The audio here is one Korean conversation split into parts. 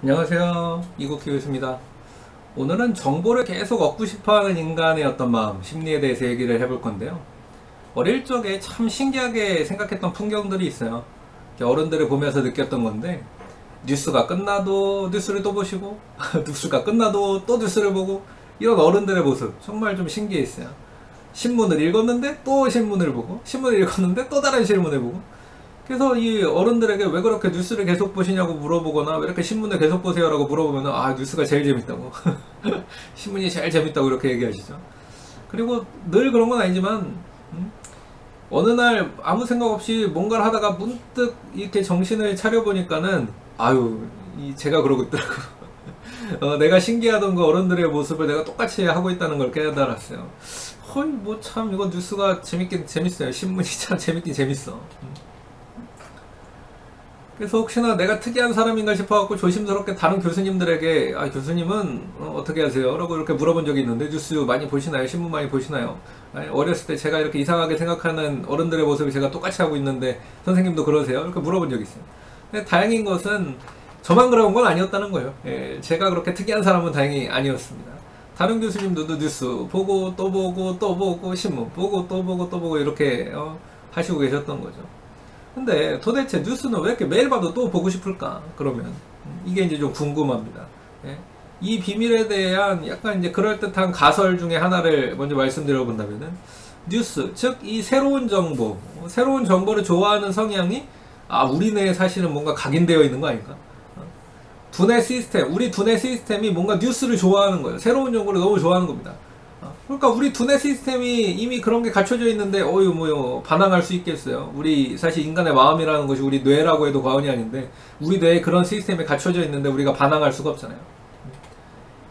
안녕하세요. 이국기우입니다. 오늘은 정보를 계속 얻고 싶어하는 인간의 어떤 마음, 심리에 대해서 얘기를 해볼 건데요. 어릴 적에 참 신기하게 생각했던 풍경들이 있어요. 어른들을 보면서 느꼈던 건데, 뉴스가 끝나도 뉴스를 또 보시고 뉴스가 끝나도 또 뉴스를 보고, 이런 어른들의 모습 정말 좀 신기했어요. 신문을 읽었는데 또 신문을 보고, 신문을 읽었는데 또 다른 신문을 보고. 그래서 이 어른들에게 왜 그렇게 뉴스를 계속 보시냐고 물어보거나, 왜 이렇게 신문을 계속 보세요 라고 물어보면, 아, 뉴스가 제일 재밌다고 신문이 제일 재밌다고 이렇게 얘기하시죠. 그리고 늘 그런 건 아니지만, 어느 날 아무 생각 없이 뭔가를 하다가 문득 이렇게 정신을 차려보니까는, 아유, 제가 그러고 있더라고. 내가 신기하던 그 어른들의 모습을 내가 똑같이 하고 있다는 걸 깨달았어요. 헐, 뭐 참 이거 뉴스가 재밌긴 재밌어요. 신문이 참 재밌긴 재밌어. 그래서 혹시나 내가 특이한 사람인가 싶어갖고 조심스럽게 다른 교수님들에게, 아, 교수님은 어떻게 하세요? 라고 이렇게 물어본 적이 있는데, 뉴스 많이 보시나요? 신문 많이 보시나요? 아니, 어렸을 때 제가 이렇게 이상하게 생각하는 어른들의 모습을 제가 똑같이 하고 있는데 선생님도 그러세요? 이렇게 물어본 적이 있어요. 근데 다행인 것은 저만 그런 건 아니었다는 거예요. 예, 제가 그렇게 특이한 사람은 다행히 아니었습니다. 다른 교수님들도 뉴스 보고 또 보고 또 보고, 신문 보고 또 보고 또 보고 이렇게 하시고 계셨던 거죠. 근데 도대체 뉴스는 왜 이렇게 매일 봐도 또 보고 싶을까? 그러면 이게 이제 좀 궁금합니다. 예? 이 비밀에 대한 약간 이제 그럴듯한 가설 중에 하나를 먼저 말씀드려 본다면은, 뉴스, 즉 이 새로운 정보, 새로운 정보를 좋아하는 성향이, 아, 우리 내에 사실은 뭔가 각인되어 있는 거 아닌가? 두뇌 시스템, 우리 두뇌 시스템이 뭔가 뉴스를 좋아하는 거예요. 새로운 정보를 너무 좋아하는 겁니다. 그러니까 우리 두뇌 시스템이 이미 그런 게 갖춰져 있는데, 뭐 반항할 수 있겠어요. 우리 사실 인간의 마음이라는 것이 우리 뇌라고 해도 과언이 아닌데, 우리 뇌에 그런 시스템이 갖춰져 있는데 우리가 반항할 수가 없잖아요.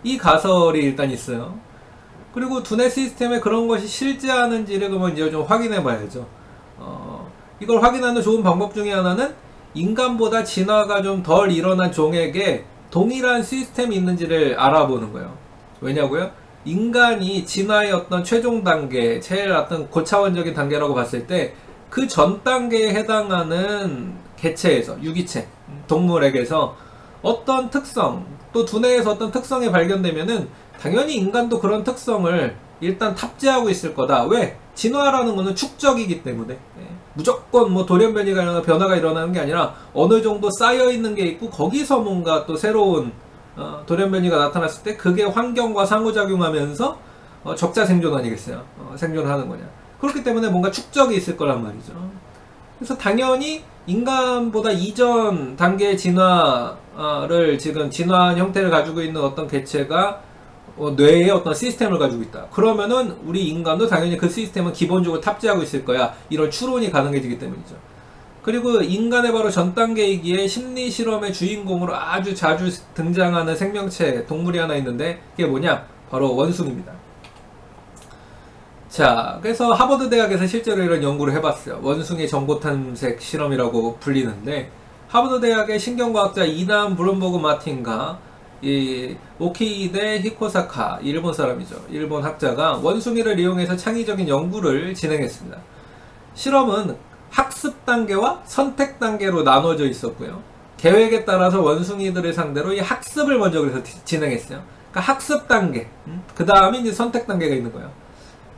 이 가설이 일단 있어요. 그리고 두뇌 시스템에 그런 것이 실제하는지를 그러면 이제 좀 확인해 봐야죠. 이걸 확인하는 좋은 방법 중에 하나는, 인간보다 진화가 좀 덜 일어난 종에게 동일한 시스템이 있는지를 알아보는 거예요. 왜냐고요? 인간이 진화의 어떤 최종 단계, 제일 어떤 고차원적인 단계라고 봤을 때, 그 전 단계에 해당하는 개체에서, 유기체, 동물에게서 어떤 특성, 또 두뇌에서 어떤 특성이 발견되면은 당연히 인간도 그런 특성을 일단 탑재하고 있을 거다. 왜? 진화라는 거는 축적이기 때문에. 무조건 뭐 돌연변이가 일어나 변화가 일어나는 게 아니라 어느 정도 쌓여 있는 게 있고, 거기서 뭔가 또 새로운 돌연변이가 나타났을 때 그게 환경과 상호작용하면서 적자 생존 아니겠어요? 생존하는 거냐. 그렇기 때문에 뭔가 축적이 있을 거란 말이죠. 그래서 당연히 인간보다 이전 단계의 진화를, 지금 진화한 형태를 가지고 있는 어떤 개체가 뇌에 어떤 시스템을 가지고 있다. 그러면은 우리 인간도 당연히 그 시스템은 기본적으로 탑재하고 있을 거야. 이런 추론이 가능해지기 때문이죠. 그리고 인간의 바로 전 단계이기에 심리 실험의 주인공으로 아주 자주 등장하는 생명체, 동물이 하나 있는데, 그게 뭐냐? 바로 원숭이입니다. 자, 그래서 하버드 대학에서 실제로 이런 연구를 해봤어요. 원숭이 정보 탐색 실험이라고 불리는데, 하버드 대학의 신경과학자 이난 브룸버그 마틴과 이 오키이데 히코사카, 일본 사람이죠. 일본 학자가 원숭이를 이용해서 창의적인 연구를 진행했습니다. 실험은 학습 단계와 선택 단계로 나눠져 있었고요. 계획에 따라서 원숭이들을 상대로 이 학습을 먼저 그래서 진행했어요. 그러니까 학습 단계, 그 다음에 이제 선택 단계가 있는 거예요.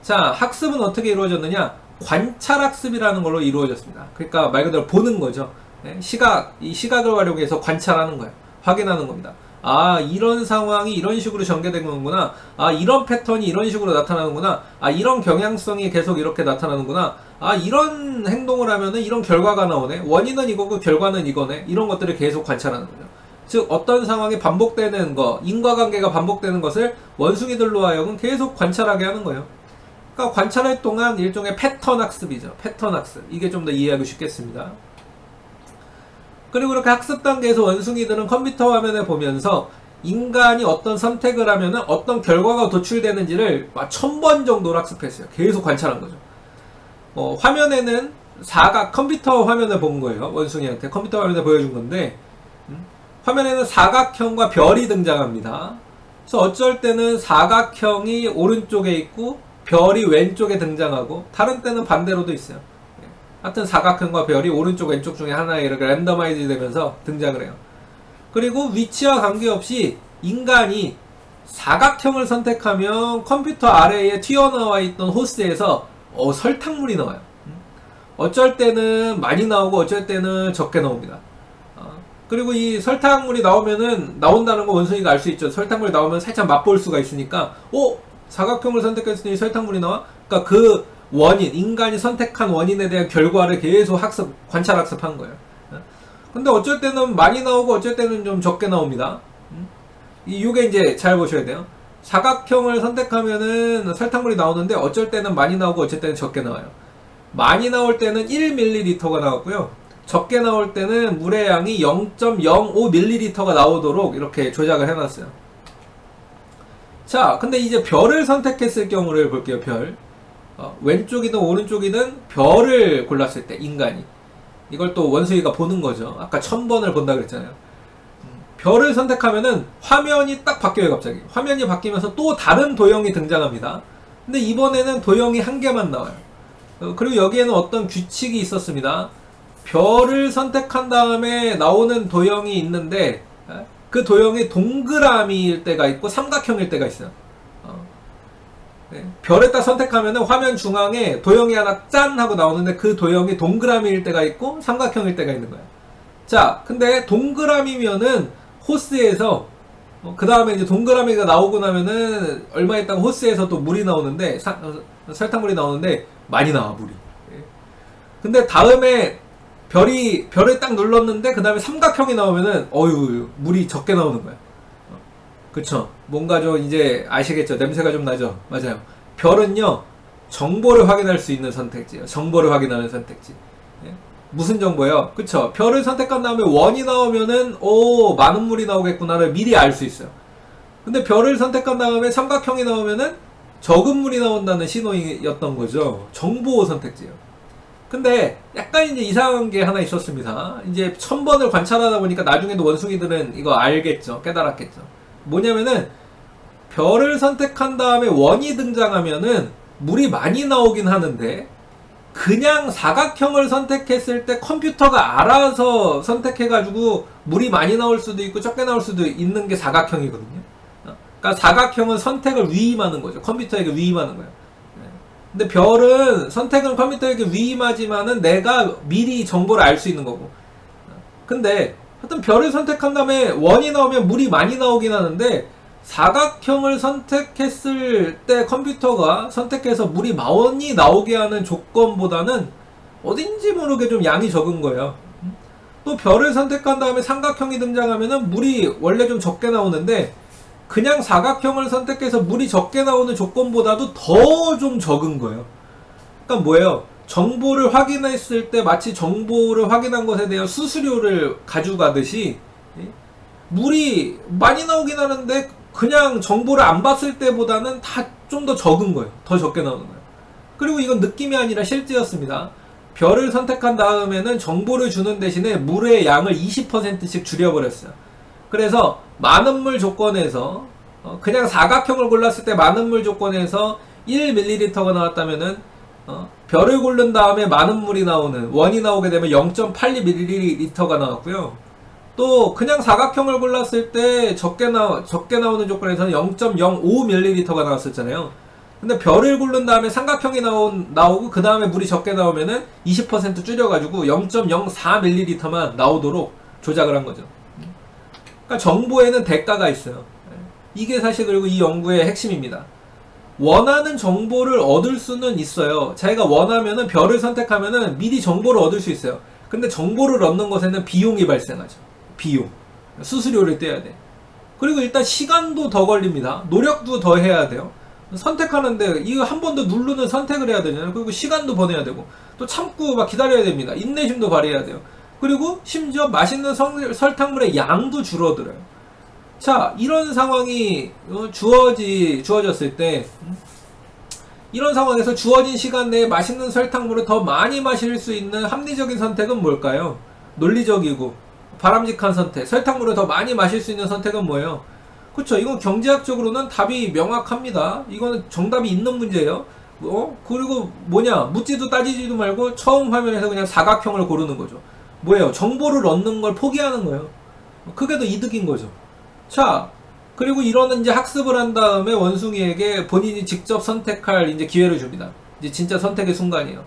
자, 학습은 어떻게 이루어졌느냐? 관찰 학습이라는 걸로 이루어졌습니다. 그러니까 말 그대로 보는 거죠. 이 시각을 활용해서 관찰하는 거예요. 확인하는 겁니다. 아, 이런 상황이 이런 식으로 전개된 거구나. 아, 이런 패턴이 이런 식으로 나타나는구나. 아, 이런 경향성이 계속 이렇게 나타나는구나. 아, 이런 행동을 하면은 이런 결과가 나오네. 원인은 이거고 결과는 이거네. 이런 것들을 계속 관찰하는 거죠. 즉, 어떤 상황이 반복되는 거, 인과관계가 반복되는 것을 원숭이들로 하여금 계속 관찰하게 하는 거예요. 그러니까 관찰할 동안 일종의 패턴 학습이죠. 패턴 학습. 이게 좀 더 이해하기 쉽겠습니다. 그리고 이렇게 학습 단계에서 원숭이들은 컴퓨터 화면을 보면서 인간이 어떤 선택을 하면은 어떤 결과가 도출되는지를 1000번 정도로 학습했어요. 계속 관찰한 거죠. 화면에는 컴퓨터 화면을 본 거예요. 원숭이한테 컴퓨터 화면을 보여준 건데, 화면에는 사각형과 별이 등장합니다. 그래서 어쩔 때는 사각형이 오른쪽에 있고 별이 왼쪽에 등장하고, 다른 때는 반대로도 있어요. 하여튼 사각형과 별이 오른쪽 왼쪽 중에 하나에 이렇게 랜더마이즈 되면서 등장을 해요. 그리고 위치와 관계없이 인간이 사각형을 선택하면 컴퓨터 아래에 튀어나와 있던 호스에서 설탕물이 나와요. 어쩔 때는 많이 나오고 어쩔 때는 적게 나옵니다. 그리고 이 설탕물이 나온다는 거 원숭이가 알 수 있죠. 설탕물이 나오면 살짝 맛볼 수가 있으니까 사각형을 선택했으니 설탕물이 나와? 그러니까 그 원인, 인간이 선택한 원인에 대한 결과를 계속 관찰 학습한 거예요. 근데 어쩔 때는 많이 나오고 어쩔 때는 좀 적게 나옵니다. 이게 이제 잘 보셔야 돼요. 사각형을 선택하면은 설탕물이 나오는데 어쩔 때는 많이 나오고 어쩔 때는 적게 나와요. 많이 나올 때는 1ml가 나왔고요. 적게 나올 때는 물의 양이 0.05ml가 나오도록 이렇게 조작을 해놨어요. 자, 근데 이제 별을 선택했을 경우를 볼게요. 별. 왼쪽이든 오른쪽이든 별을 골랐을 때 인간이 이걸 또 원숭이가 보는 거죠. 아까 1000번을 본다 그랬잖아요. 별을 선택하면은 화면이 딱 바뀌어요. 갑자기 화면이 바뀌면서 또 다른 도형이 등장합니다. 근데 이번에는 도형이 한 개만 나와요. 그리고 여기에는 어떤 규칙이 있었습니다. 별을 선택한 다음에 나오는 도형이 있는데 그 도형이 동그라미일 때가 있고 삼각형일 때가 있어요. 별을 딱 선택하면 화면 중앙에 도형이 하나 짠 하고 나오는데 그 도형이 동그라미일 때가 있고 삼각형일 때가 있는 거예요. 자, 근데 동그라미면은 호스에서 그 다음에 이제 동그라미가 나오고 나면은 얼마 있다가 호스에서 또 물이 나오는데 설탕물이 나오는데 많이 나와 물이. 근데 다음에 별을 딱 눌렀는데 그 다음에 삼각형이 나오면은 물이 적게 나오는 거야. 그쵸? 뭔가 좀 이제 아시겠죠? 냄새가 좀 나죠? 맞아요. 별은요 정보를 확인할 수 있는 선택지예요. 정보를 확인하는 선택지. 무슨 정보예요? 그쵸? 별을 선택한 다음에 원이 나오면은 많은 물이 나오겠구나를 미리 알 수 있어요. 근데 별을 선택한 다음에 삼각형이 나오면은 적은 물이 나온다는 신호였던 거죠. 정보 선택지예요. 근데 약간 이제 이상한 게 하나 있었습니다. 이제 1000번을 관찰하다 보니까 나중에도 원숭이들은 이거 알겠죠. 깨달았겠죠. 뭐냐면은 별을 선택한 다음에 원이 등장하면은 물이 많이 나오긴 하는데 그냥 사각형을 선택했을 때 컴퓨터가 알아서 선택해가지고 물이 많이 나올 수도 있고 적게 나올 수도 있는 게 사각형이거든요. 그러니까 사각형은 선택을 위임하는 거죠. 컴퓨터에게 위임하는 거예요. 근데 별은 선택은 컴퓨터에게 위임하지만은 내가 미리 정보를 알 수 있는 거고. 근데 하여튼 별을 선택한 다음에 원이 나오면 물이 많이 나오긴 하는데 사각형을 선택했을 때 컴퓨터가 선택해서 물이 많이 나오게 하는 조건보다는 어딘지 모르게 좀 양이 적은 거예요. 또 별을 선택한 다음에 삼각형이 등장하면은 물이 원래 좀 적게 나오는데 그냥 사각형을 선택해서 물이 적게 나오는 조건보다도 더 좀 적은 거예요. 그러니까 뭐예요? 정보를 확인했을 때 마치 정보를 확인한 것에 대한 수수료를 가져가듯이 물이 많이 나오긴 하는데 그냥 정보를 안 봤을 때보다는 다 좀 더 적은 거예요. 더 적게 나오는 거예요. 그리고 이건 느낌이 아니라 실제였습니다. 별을 선택한 다음에는 정보를 주는 대신에 물의 양을 20%씩 줄여버렸어요. 그래서 많은 물 조건에서 그냥 사각형을 골랐을 때 많은 물 조건에서 1ml가 나왔다면은 별을 고른 다음에 많은 물이 나오는 원이 나오게 되면 0.82ml가 나왔고요. 또 그냥 사각형을 골랐을 때 적게 나오는 조건에서는 0.05ml가 나왔었잖아요. 근데 별을 고른 다음에 삼각형이 나오고 그 다음에 물이 적게 나오면은 20% 줄여가지고 0.04ml만 나오도록 조작을 한 거죠. 그러니까 정보에는 대가가 있어요. 이게 사실 그리고 이 연구의 핵심입니다. 원하는 정보를 얻을 수는 있어요. 자기가 원하면은 별을 선택하면은 미리 정보를 얻을 수 있어요. 근데 정보를 얻는 것에는 비용이 발생하죠. 비용. 수수료를 떼야 돼. 그리고 일단 시간도 더 걸립니다. 노력도 더 해야 돼요. 선택하는데 이거 한 번 더 누르는 선택을 해야 되잖아요. 그리고 시간도 보내야 되고 또 참고 막 기다려야 됩니다. 인내심도 발휘해야 돼요. 그리고 심지어 맛있는 설탕물의 양도 줄어들어요. 자, 이런 상황이 주어졌을 때 이런 상황에서 주어진 시간 내에 맛있는 설탕물을 더 많이 마실 수 있는 합리적인 선택은 뭘까요? 논리적이고 바람직한 선택, 설탕물을 더 많이 마실 수 있는 선택은 뭐예요? 그쵸, 이건 경제학적으로는 답이 명확합니다. 이거는 정답이 있는 문제예요. 그리고 뭐냐, 묻지도 따지지도 말고 처음 화면에서 그냥 사각형을 고르는 거죠. 뭐예요? 정보를 얻는 걸 포기하는 거예요. 그게 더 이득인 거죠. 자, 그리고 이런 이제 학습을 한 다음에 원숭이에게 본인이 직접 선택할 이제 기회를 줍니다. 이제 진짜 선택의 순간이에요.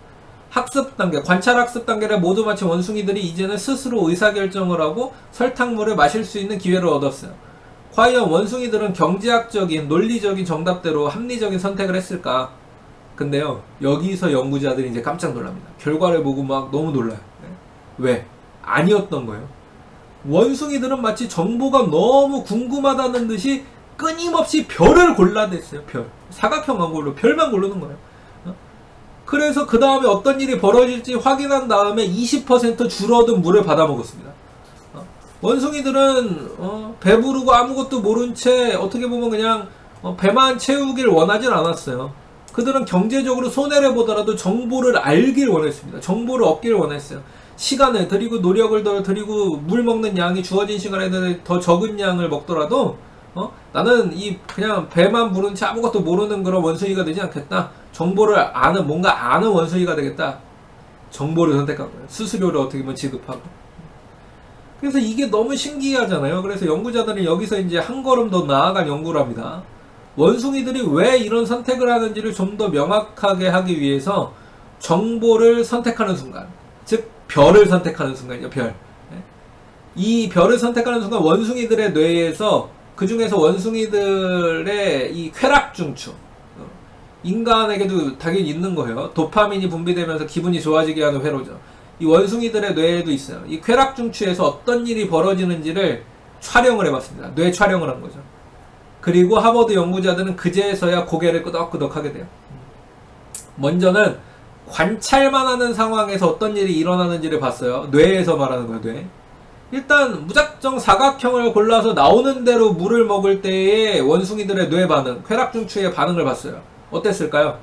학습 단계, 관찰 학습 단계를 모두 마친 원숭이들이 이제는 스스로 의사결정을 하고 설탕물을 마실 수 있는 기회를 얻었어요. 과연 원숭이들은 경제학적인, 논리적인 정답대로 합리적인 선택을 했을까? 근데요, 여기서 연구자들이 이제 깜짝 놀랍니다. 결과를 보고 막 너무 놀라요. 왜? 아니었던 거예요. 원숭이들은 마치 정보가 너무 궁금하다는 듯이 끊임없이 별을 골라댔어요. 별. 사각형만 고르고 별만 고르는 거예요. 그래서 그 다음에 어떤 일이 벌어질지 확인한 다음에 20% 줄어든 물을 받아 먹었습니다. 원숭이들은 배부르고 아무것도 모른 채 어떻게 보면 그냥 배만 채우길 원하진 않았어요. 그들은 경제적으로 손해를 보더라도 정보를 알길 원했습니다. 정보를 얻길 원했어요. 시간을 들이고 노력을 더 들이고 물 먹는 양이 주어진 시간에 더 적은 양을 먹더라도 나는 이 그냥 배만 부른 채 아무것도 모르는 그런 원숭이가 되지 않겠다. 정보를 아는, 뭔가 아는 원숭이가 되겠다. 정보를 선택한 거예요. 수수료를 어떻게 보면 지급하고. 그래서 이게 너무 신기하잖아요. 그래서 연구자들은 여기서 이제 한 걸음 더 나아간 연구를 합니다. 원숭이들이 왜 이런 선택을 하는지를 좀 더 명확하게 하기 위해서 정보를 선택하는 순간, 즉 별을 선택하는 순간이죠. 별. 이 별을 선택하는 순간 원숭이들의 뇌에서, 그 중에서 원숭이들의 이 쾌락중추, 인간에게도 당연히 있는 거예요. 도파민이 분비되면서 기분이 좋아지게 하는 회로죠. 이 원숭이들의 뇌에도 있어요. 이 쾌락중추에서 어떤 일이 벌어지는지를 촬영을 해봤습니다. 뇌 촬영을 한 거죠. 그리고 하버드 연구자들은 그제서야 고개를 끄덕끄덕 하게 돼요. 먼저는 관찰만 하는 상황에서 어떤 일이 일어나는지를 봤어요. 뇌에서 말하는 거예요. 뇌. 일단 무작정 사각형을 골라서 나오는 대로 물을 먹을 때의 원숭이들의 뇌 반응, 쾌락중추의 반응을 봤어요. 어땠을까요?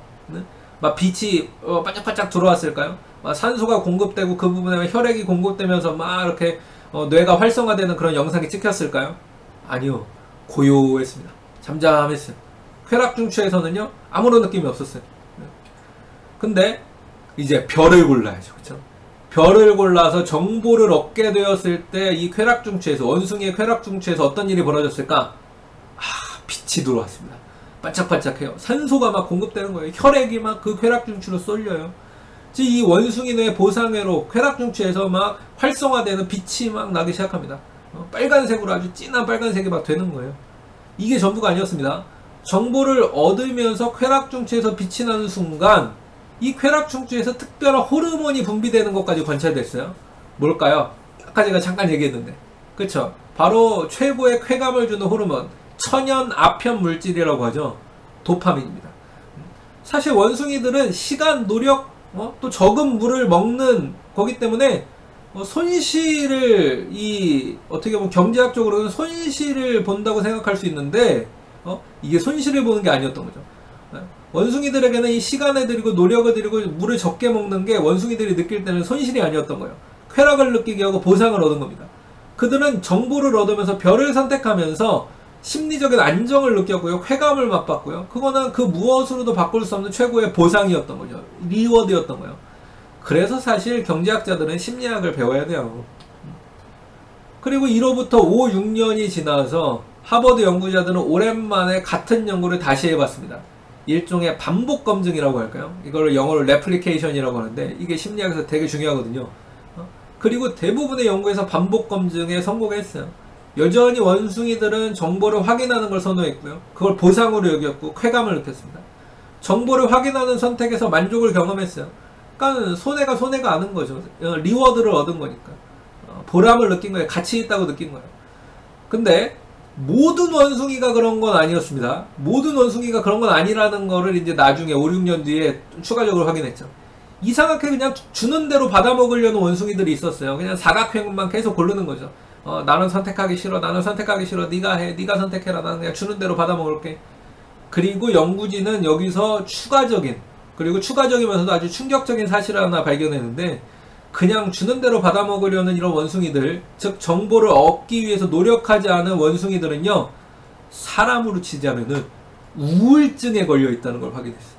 막 빛이 반짝반짝 들어왔을까요? 막 산소가 공급되고 그 부분에 혈액이 공급되면서 막 이렇게 뇌가 활성화되는 그런 영상이 찍혔을까요? 아니요. 고요했습니다. 잠잠했어요. 쾌락중추에서는요, 아무런 느낌이 없었어요. 근데 이제 별을 골라야죠. 그쵸? 별을 골라서 정보를 얻게 되었을 때 이 쾌락중추에서, 원숭이의 쾌락중추에서 어떤 일이 벌어졌을까? 빛이 들어왔습니다. 반짝반짝해요. 산소가 막 공급되는 거예요. 혈액이 막 그 쾌락중추로 쏠려요. 즉 이 원숭이 뇌 보상회로 쾌락중추에서 막 활성화되는 빛이 막 나기 시작합니다. 빨간색으로, 아주 진한 빨간색이 막 되는 거예요. 이게 전부가 아니었습니다. 정보를 얻으면서 쾌락중추에서 빛이 나는 순간 이 쾌락중추에서 특별한 호르몬이 분비되는 것까지 관찰됐어요. 뭘까요? 아까 제가 잠깐 얘기했는데, 그쵸? 바로 최고의 쾌감을 주는 호르몬, 천연 아편 물질이라고 하죠. 도파민입니다. 사실 원숭이들은 시간, 노력, 또 적은 물을 먹는 거기 때문에 손실을, 어떻게 보면 경제학적으로는 손실을 본다고 생각할 수 있는데, 이게 손실을 보는 게 아니었던 거죠. 원숭이들에게는 이 시간을 들이고 노력을 들이고 물을 적게 먹는 게 원숭이들이 느낄 때는 손실이 아니었던 거예요. 쾌락을 느끼게 하고 보상을 얻은 겁니다. 그들은 정보를 얻으면서 별을 선택하면서 심리적인 안정을 느꼈고요. 쾌감을 맛봤고요. 그거는 그 무엇으로도 바꿀 수 없는 최고의 보상이었던 거죠. 리워드였던 거예요. 그래서 사실 경제학자들은 심리학을 배워야 돼요. 그리고 이로부터 5, 6년이 지나서 하버드 연구자들은 오랜만에 같은 연구를 다시 해봤습니다. 일종의 반복 검증이라고 할까요? 이걸 영어로 레플리케이션이라고 하는데, 이게 심리학에서 되게 중요하거든요. 그리고 대부분의 연구에서 반복 검증에 성공했어요. 여전히 원숭이들은 정보를 확인하는 걸 선호했고요. 그걸 보상으로 여겼고 쾌감을 느꼈습니다. 정보를 확인하는 선택에서 만족을 경험했어요. 그러니까 손해가 아는 거죠. 리워드를 얻은 거니까. 보람을 느낀 거예요. 가치 있다고 느낀 거예요. 근데 모든 원숭이가 그런 건 아니었습니다. 모든 원숭이가 그런 건 아니라는 거를 이제 나중에 5, 6년 뒤에 추가적으로 확인했죠. 이상하게 그냥 주는 대로 받아먹으려는 원숭이들이 있었어요. 그냥 사각형만 계속 고르는 거죠. 나는 선택하기 싫어, 나는 선택하기 싫어, 네가 해, 네가 선택해라, 나는 그냥 주는 대로 받아먹을게. 그리고 연구진은 여기서 추가적이면서도 아주 충격적인 사실을 하나 발견했는데, 그냥 주는 대로 받아먹으려는 이런 원숭이들, 즉 정보를 얻기 위해서 노력하지 않은 원숭이들은요, 사람으로 치자면은 우울증에 걸려 있다는 걸 확인했어요.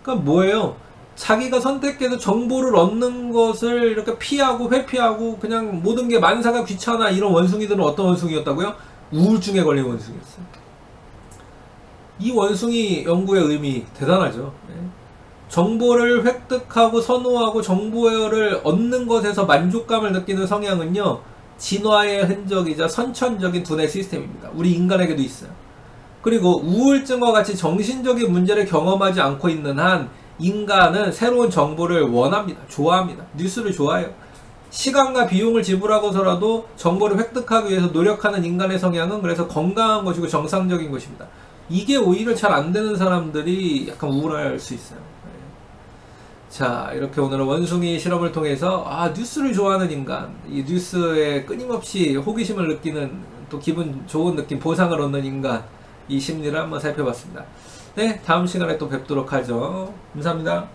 그러니까 뭐예요? 자기가 선택해서 정보를 얻는 것을 이렇게 피하고 회피하고 그냥 모든 게 만사가 귀찮아 이런 원숭이들은 어떤 원숭이였다고요? 우울증에 걸린 원숭이였어요. 이 원숭이 연구의 의미 대단하죠. 정보를 획득하고 선호하고 정보를 얻는 것에서 만족감을 느끼는 성향은요, 진화의 흔적이자 선천적인 두뇌 시스템입니다. 우리 인간에게도 있어요. 그리고 우울증과 같이 정신적인 문제를 경험하지 않고 있는 한 인간은 새로운 정보를 원합니다. 좋아합니다. 뉴스를 좋아해요. 시간과 비용을 지불하고서라도 정보를 획득하기 위해서 노력하는 인간의 성향은 그래서 건강한 것이고 정상적인 것입니다. 이게 오히려 잘 안 되는 사람들이 약간 우울할 수 있어요. 자, 이렇게 오늘은 원숭이 실험을 통해서 뉴스를 좋아하는 인간, 이 뉴스에 끊임없이 호기심을 느끼는 또 기분 좋은 느낌, 보상을 얻는 인간, 이 심리를 한번 살펴봤습니다. 네, 다음 시간에 또 뵙도록 하죠. 감사합니다.